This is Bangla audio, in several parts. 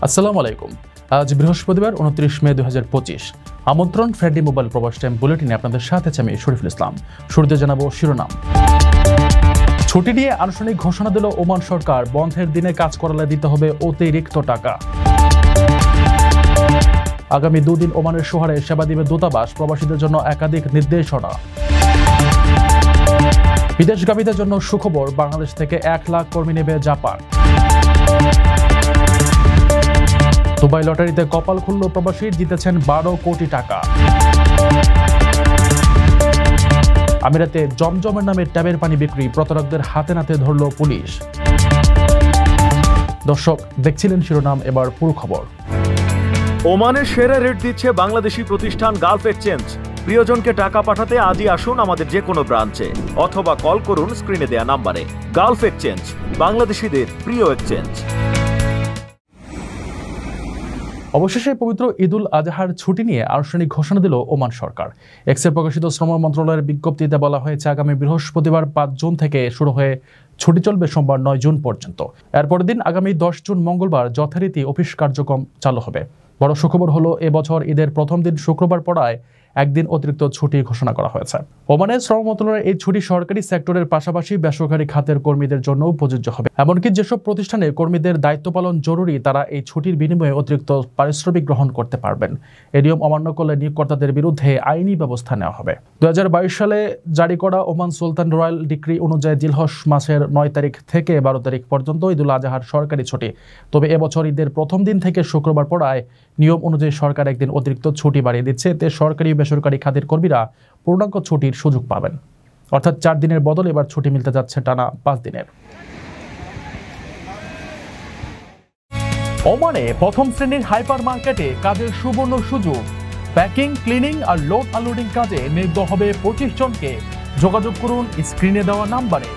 আসসালামু আলাইকুম। আজ বৃহস্পতিবার 29 মে 2025। আমন্ত্রণ ফ্রেডি মোবাইল প্রবাস টাইম বুলেটিনে আপনাদের সাথে আছে আমি শরীফুল ইসলাম। শুরুতে জানাবো শিরোনাম। ছুটি নিয়ে আনুষ্ঠানিক ঘোষণা দিল ওমান সরকার, বন্ধের দিনে কাজ করালে দিতে হবে অতিরিক্ত টাকা। আগামী দুদিন ওমানের শহরে সেবা দিবে দূতাবাস, প্রবাসীদের জন্য একাধিক নির্দেশনা। বিদেশগামীদের জন্য সুখবর, বাংলাদেশ থেকে 1 লাখ কর্মী নেবে জাপান। দুবাই লটারিতে কপাল খুলল প্রবাসী, জিতেছেন 12 কোটি টাকা। আমিরাতে জমজমের নামে ট্যাবের পানি বিক্রি, প্রতারকদের হাতে নাতে ধরল পুলিশ। দর্শক দেখছিলেন শিরোনাম, এবার পুরো খবর। ওমানের সেরা রেট দিচ্ছে বাংলাদেশি প্রতিষ্ঠান গালফ এক্সচেঞ্জ। প্রিয়জনকে টাকা পাঠাতে আজই আসুন আমাদের যে কোনো ব্রাঞ্চে অথবা কল করুন স্ক্রিনে দেয়া নাম্বারে। গালফ এক্সচেঞ্জ, বাংলাদেশিদের প্রিয় এক্সচেঞ্জ। অবশেষে পবিত্র ঈদুল আজহার ছুটি নিয়ে আনুষ্ঠানিক ঘোষণা দিল ওমান সরকার। এক্সে প্রকাশিত শ্রম মন্ত্রণালয়ের বিজ্ঞপ্তিতে বলা হয়েছে, আগামী বৃহস্পতিবার 5 জুন থেকে শুরু হয়ে ছুটি চলবে সোমবার 9 জুন পর্যন্ত। এরপরের দিন আগামী 10 জুন মঙ্গলবার যথারীতি অফিস কার্যক্রম চালু হবে। বড় সুখবর হলো, এবছর ঈদের প্রথম দিন শুক্রবার পড়ায় একদিন অতিরিক্ত ছুটি ঘোষণা করা হয়েছে। ওমানের শ্রম মন্ত্রণালয়ের এই ছুটি সরকারি সেক্টরের পাশাপাশি বেসরকারি খাতের কর্মীদের জন্য প্রযোজ্য হবে। এমনকি যেসব প্রতিষ্ঠানে কর্মীদের দায়িত্ব পালন জরুরি, তারা এই ছুটির বিনিময়ে অতিরিক্ত পারিশ্রমিক গ্রহণ করতে পারবেন। এই নিয়ম অমান্য করলে নিয়োগকর্তাদের বিরুদ্ধে আইনি ব্যবস্থা নেওয়া হবে। 2022 সালে জারি করা ওমান সুলতান রয়্যাল ডিক্রি অনুযায়ী জিলহজ মাসের 9 তারিখ থেকে 12 তারিখ পর্যন্ত ঈদুল আজহার সরকারি ছুটি। তবে এবছর ঈদের প্রথম দিন থেকে শুক্রবার পড়ায় নিয়ম অনুযায়ী সরকার একদিন অতিরিক্ত ছুটি বাড়িয়ে দিচ্ছে। এতে সরকারি বেসরকারি খাতের কর্মীরা পূর্ণাঙ্গ ছুটির সুযোগ পাবেন। অর্থাৎ 4 দিনের বদলে এবার ছুটি মিলতে যাচ্ছে টানা 5 দিনের। ওমানে প্রথম শ্রেণীর হাইপার মার্কেটে কাজের সুবর্ণ সুযোগ। প্যাকিং, ক্লিনিং আর লোড আনলোডিং কাজে নিয়োগ হবে 25 জনকে। যোগাযোগ করুন স্ক্রিনে দেওয়া নাম্বারে।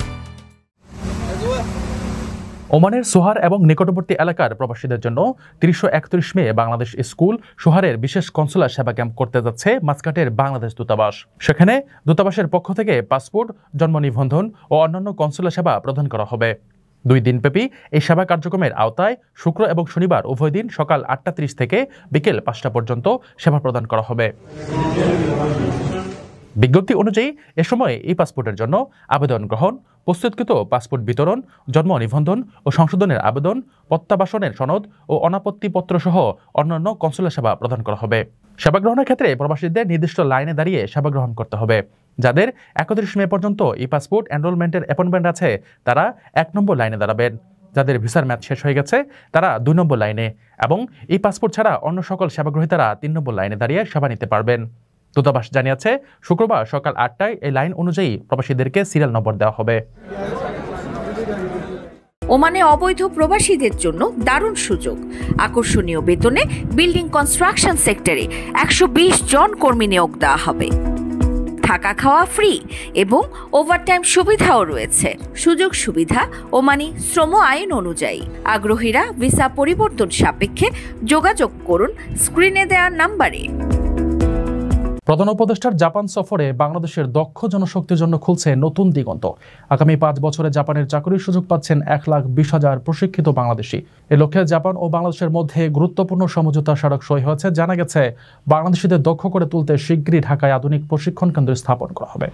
ওমানের সোহার এবং নিকটবর্তী এলাকার প্রবাসীদের জন্য 30-31 মে বাংলাদেশ স্কুল সোহারের বিশেষ কনসুলার সেবা ক্যাম্প করতে যাচ্ছে মাসকাটের বাংলাদেশ দূতাবাস। সেখানে দূতাবাসের পক্ষ থেকে পাসপোর্ট, জন্ম নিবন্ধন ও অন্যান্য কনসুলার সেবা প্রদান করা হবে। 2 দিনব্যাপী এই সেবা কার্যক্রমের আওতায় শুক্র এবং শনিবার উভয় দিন সকাল 8:30 থেকে বিকেল 5টা পর্যন্ত সেবা প্রদান করা হবে। বিজ্ঞপ্তি অনুযায়ী এ সময় এই পাসপোর্টের জন্য আবেদন গ্রহণ, প্রস্তুতকৃত পাসপোর্ট বিতরণ, জন্ম নিবন্ধন ও সংশোধনের আবেদন, প্রত্যাবাসনের সনদ ও অনাপত্তিপত্র সহ অন্যান্য কনসুলার সেবা প্রদান করা হবে। সেবা গ্রহণের ক্ষেত্রে প্রবাসীদের নির্দিষ্ট লাইনে দাঁড়িয়ে সেবা গ্রহণ করতে হবে। যাদের 31 মে পর্যন্ত ই পাসপোর্ট এনরোলমেন্টের অ্যাপয়েন্টমেন্ট আছে, তারা 1 নম্বর লাইনে দাঁড়াবেন। যাদের ভিসার মেয়াদ শেষ হয়ে গেছে, তারা 2 নম্বর লাইনে, এবং এই পাসপোর্ট ছাড়া অন্য সকল সেবাগ্রহীতারা 3 নম্বর লাইনে দাঁড়িয়ে সেবা নিতে পারবেন। দূতাবাস জানিয়েছে, শুক্রবার সকাল 8টায় এই লাইন অনুযায়ী প্রবাসীদেরকে সিরিয়াল নম্বর দেওয়া হবে। ওমানে অবৈধ প্রবাসীদের জন্য দারুণ সুযোগ। আকর্ষণীয় বেতনে বিল্ডিং কনস্ট্রাকশন সেক্টরে 120 জন কর্মী নিয়োগ দেওয়া হবে। থাকা খাওয়া ফ্রি এবং ওভারটাইম সুবিধাও রয়েছে। সুযোগ সুবিধা ওমানি শ্রম আইন অনুযায়ী। আগ্রহীরা ভিসা পরিবর্তন সাপেক্ষে যোগাযোগ করুন স্ক্রিনে দেওয়া নাম্বারে। প্রধান উপদেষ্টার জাপান সফরে বাংলাদেশের দক্ষ জনশক্তির জন্য খুলছে নতুন দিগন্ত। আগামী 5 বছরে জাপানের চাকরির সুযোগ পাচ্ছেন 1,20,000 প্রশিক্ষিত বাংলাদেশি। এ লক্ষ্যে জাপান ও বাংলাদেশের মধ্যে গুরুত্বপূর্ণ সমঝোতা স্মারক সই হয়েছে। জানা গেছে, বাংলাদেশিদের দক্ষ করে তুলতে শীঘ্রই ঢাকায় আধুনিক প্রশিক্ষণ কেন্দ্র স্থাপন করা হবে।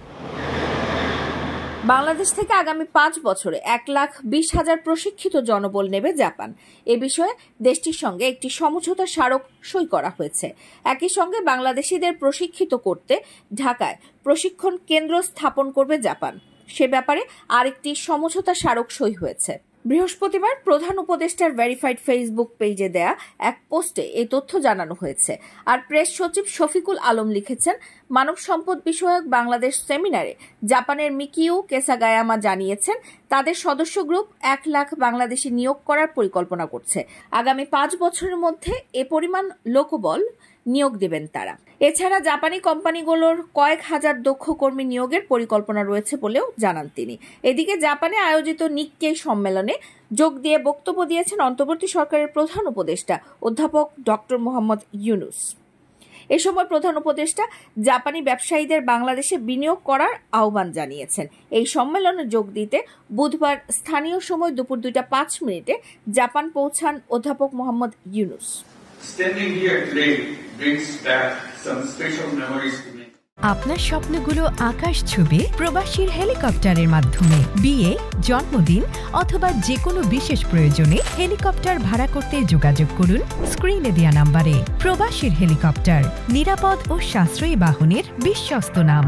বাংলাদেশ থেকে আগামী 5 বছরে 1,20,000 প্রশিক্ষিত জনবল নেবে জাপান। এ বিষয়ে দেশটির সঙ্গে একটি সমঝোতা স্মারক সই করা হয়েছে। একই সঙ্গে বাংলাদেশিদের প্রশিক্ষিত করতে ঢাকায় প্রশিক্ষণ কেন্দ্র স্থাপন করবে জাপান। সে ব্যাপারে আরেকটি সমঝোতা স্মারক সই হয়েছে। বৃহস্পতিবার প্রধান উপদেষ্টার ভেরিফাইড ফেসবুক পেজে দেয়া এক পোস্টে এই তথ্য জানানো হয়েছে। আর প্রেস সচিব শফিকুল আলম লিখেছেন, মানব সম্পদ বিষয়ক বাংলাদেশ সেমিনারে জাপানের মিকিউ কেসাগায়ামা জানিয়েছেন, তাদের সদস্য গ্রুপ 1 লাখ বাংলাদেশি নিয়োগ করার পরিকল্পনা করছে। আগামী 5 বছরের মধ্যে এ পরিমাণ লোকবল নিয়োগ দেবেন তারা। এছাড়া জাপানি কোম্পানিগুলোর কয়েক হাজার দক্ষ কর্মী নিয়োগের পরিকল্পনা রয়েছে বলেও জানান তিনি। এদিকে জাপানে আয়োজিত নিক্কেই সম্মেলনে যোগ দিয়ে বক্তব্য দিয়েছেন অন্তর্বর্তী সরকারের প্রধান উপদেষ্টা অধ্যাপক ডক্টর মোহাম্মদ ইউনুস। এ সময় প্রধান উপদেষ্টা জাপানি ব্যবসায়ীদের বাংলাদেশে বিনিয়োগ করার আহ্বান জানিয়েছেন। এই সম্মেলনে যোগ দিতে বুধবার স্থানীয় সময় দুপুর 2:05 জাপান পৌঁছান অধ্যাপক মোহাম্মদ ইউনুস। আপনার স্বপ্নগুলো আকাশ ছুবে প্রবাসীর হেলিকপ্টারের মাধ্যমে। বিয়ে, জন্মদিন অথবা যে কোনো বিশেষ প্রয়োজনে হেলিকপ্টার ভাড়া করতে যোগাযোগ করুন স্ক্রিনে দেয়া নাম্বারে। প্রবাসীর হেলিকপ্টার, নিরাপদ ও সাশ্রয়ী বাহনের বিশ্বস্ত নাম।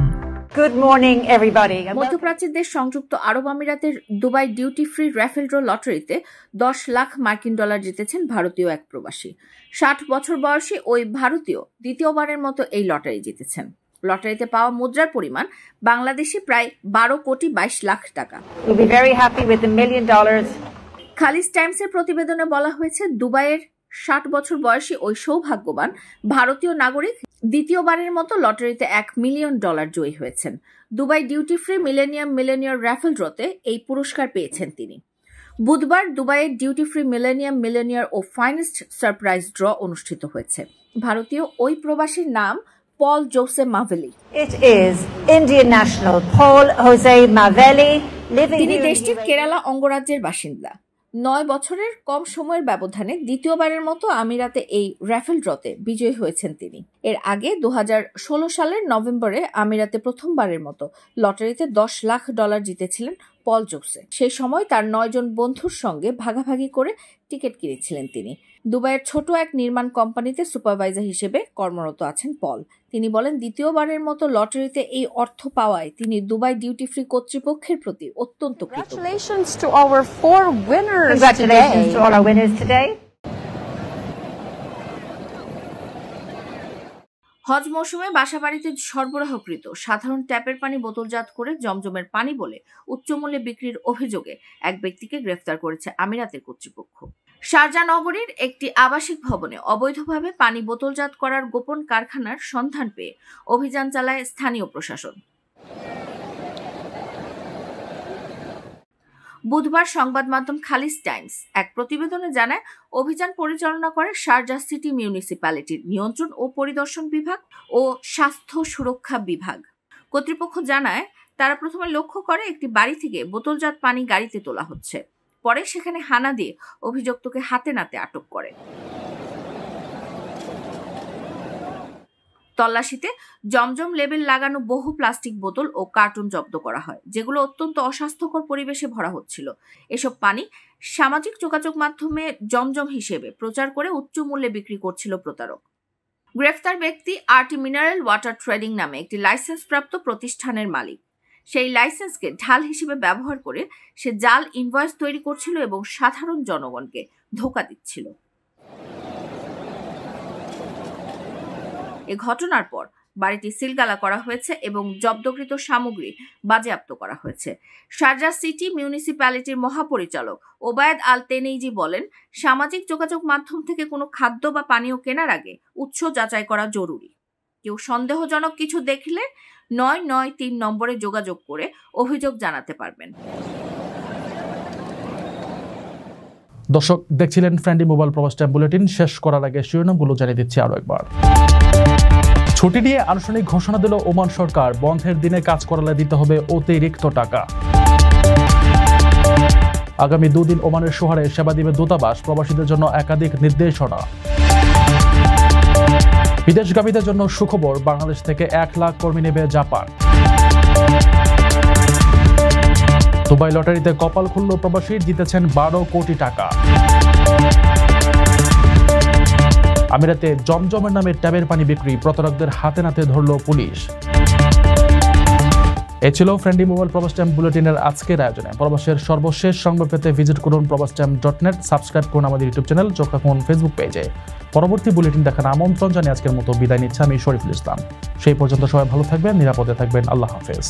Good morning, everybody. মধ্যপ্রাচ্যের দেশ সংযুক্ত আরব আমিরাতের Dubai duty free raffle draw লটারিতে 10 লাখ মার্কিন ডলার জিতেছেন ভারতীয় এক প্রবাসী। 60 বছর বয়সী ওই ভারতীয় দ্বিতীয়বারের মতো এই লটারি জিতেছেন। লটারিতে পাওয়া মুদ্রার পরিমাণ বাংলাদেশে প্রায় 12 কোটি 22 লাখ টাকা। We'll be very happy with $1 million. Khaleej টাইমসের প্রতিবেদনে বলা হয়েছে, দুবাইয়ের 60 বছর বয়সী ওই সৌভাগ্যবান ভারতীয় নাগরিক দ্বিতীয়বারের মতো লটারিতে $1 মিলিয়ন জয়ী হয়েছেন। Dubai duty free millionaire raffle ড্রতে এই পুরস্কার পেয়েছেন তিনি। বুধবার দুবাইয়ের ডিউটি ফ্রি মিলেনিয়ার ও ফাইনেস্ট সারপ্রাইজ ড্র অনুষ্ঠিত হয়েছে। ভারতীয় ওই প্রবাসীর নাম Paul Jose Mavely. It is Indian national Paul Jose Mavelli, living তিনি here in দেশটির UAE. কেরালা অঙ্গরাজ্যের বাসিন্দা। 9 বছরের কম সময়ের ব্যবধানে দ্বিতীয়বারের মতো আমিরাতে এই র্যাফেল ড্রতে বিজয়ী হয়েছেন তিনি। এর আগে 2016 সালের নভেম্বরে আমিরাতে প্রথমবারের মতো লটারিতে $10 লাখ জিতেছিলেন পল জোসে। সেই সময় তার 9 জন বন্ধুর সঙ্গে ভাগাভাগি করে টিকিট কিনেছিলেন তিনি। দুবাইয়ের ছোট এক নির্মাণ কোম্পানিতে সুপারভাইজার হিসেবে কর্মরত আছেন পল। তিনি বলেন, দ্বিতীয়বারের মতো লটারিতে এই অর্থ পাওয়ায় তিনি দুবাই ডিউটি ফ্রি কর্তৃপক্ষের প্রতি অত্যন্ত কৃতজ্ঞ। Congratulations to our 4 winners Congratulations today. to all our winners today. হজ মৌসুমে বাসাবাড়িতে সরবরাহকৃত সাধারণ ট্যাপের পানি বোতলজাত করে জমজমের পানি বলে উচ্চমূল্যে বিক্রির অভিযোগে এক ব্যক্তিকে গ্রেফতার করেছে আমিরাতের কর্তৃপক্ষ। শারজাহ নগরীর একটি আবাসিক ভবনে অবৈধভাবে পানি বোতলজাত করার গোপন কারখানার সন্ধান পেয়ে অভিযান চালায় স্থানীয় প্রশাসন। বুধবার সংবাদ মাধ্যম খালিজ টাইমস এক প্রতিবেদনে জানায়, অভিযান পরিচালনা করে শারজাহ সিটি মিউনিসিপ্যালিটির নিয়ন্ত্রণ ও পরিদর্শন বিভাগ ও স্বাস্থ্য সুরক্ষা বিভাগ। কর্তৃপক্ষ জানায়, তারা প্রথমে লক্ষ্য করে একটি বাড়ি থেকে বোতলজাত পানি গাড়িতে তোলা হচ্ছে। পরে সেখানে হানা দিয়ে অভিযুক্তকে হাতে নাতে আটক করে। তল্লাশিতে জমজম লেবেল লাগানো বহু প্লাস্টিক বোতল ও কার্টুন জব্দ করা হয়, যেগুলো অত্যন্ত অস্বাস্থ্যকর পরিবেশে ভরা হচ্ছিল। এসব পানি সামাজিক যোগাযোগ মাধ্যমে জমজম হিসেবে প্রচার করে উচ্চ মূল্যে বিক্রি করছিল প্রতারক। গ্রেফতার ব্যক্তি আরটি মিনারেল ওয়াটার ট্রেডিং নামে একটি লাইসেন্সপ্রাপ্ত প্রতিষ্ঠানের মালিক। সেই লাইসেন্সকে ঢাল হিসেবে ব্যবহার করে সে জাল ইনভয়েস তৈরি করছিল এবং সাধারণ জনগণকে ধোঁকা দিচ্ছিল। এ ঘটনার পর বাড়িটি সিলগালা করা হয়েছে এবং জব্দকৃত সামগ্রী বাজেয়াপ্ত করা হয়েছে। শারজাহ সিটি মিউনিসিপ্যালিটির মহাপরিচালক ওবায়দ আল তেনেইজি বলেন, সামাজিক যোগাযোগ মাধ্যম থেকে কোনো খাদ্য বা পানীয় কেনার আগে উৎস যাচাই করা জরুরি। কেউ সন্দেহজনক কিছু দেখলে 993 নম্বরে যোগাযোগ করে অভিযোগ জানাতে পারবেন। দর্শক দেখছিলেন ফ্রেন্ডলি মোবাইল প্রবাস টাইম বুলেটিন। শেষ করার আগে শিরোনামগুলো জানিয়ে দিচ্ছি আরো একবার। ছুটি নিয়ে আনুষ্ঠানিক ঘোষণা দিল ওমান সরকার, বন্ধের দিনে কাজ করালে দিতে হবে অতিরিক্ত টাকা। আগামী 2 দিন ওমানের শহরে সেবা দিবে দূতাবাস, প্রবাসীদের জন্য একাধিক নির্দেশনা। বিদেশগামীদের জন্য সুখবর, বাংলাদেশ থেকে 1 লাখ কর্মী নেবে জাপান। দুবাই লটারিতে কপাল খুলল প্রবাসী, জিতেছেন 12 কোটি টাকা। আমিরাতে জমজমের নামে ট্যাবের পানি বিক্রি, প্রতারকদের হাতে নাতে ধরল পুলিশ। এ ছিল ফ্রেন্ডলি মোবাইল প্রবাস টাইম বুলেটিনের আজকের আয়োজনে। প্রবাসের সর্বশেষ সংবাদ পেতে ভিজিট করুন probastimes.net, সাবস্ক্রাইব করুন আমাদের ইউটিউব চ্যানেল, চোখ রাখুন ফেসবুক পেজে। পরবর্তী বুলেটিন দেখার আমন্ত্রণ জানিয়ে আজকের মতো বিদায় নিচ্ছে আমি শরীফুল ইসলাম। সেই পর্যন্ত সবাই ভালো থাকবেন, নিরাপদে থাকবেন। আল্লাহ হাফেজ।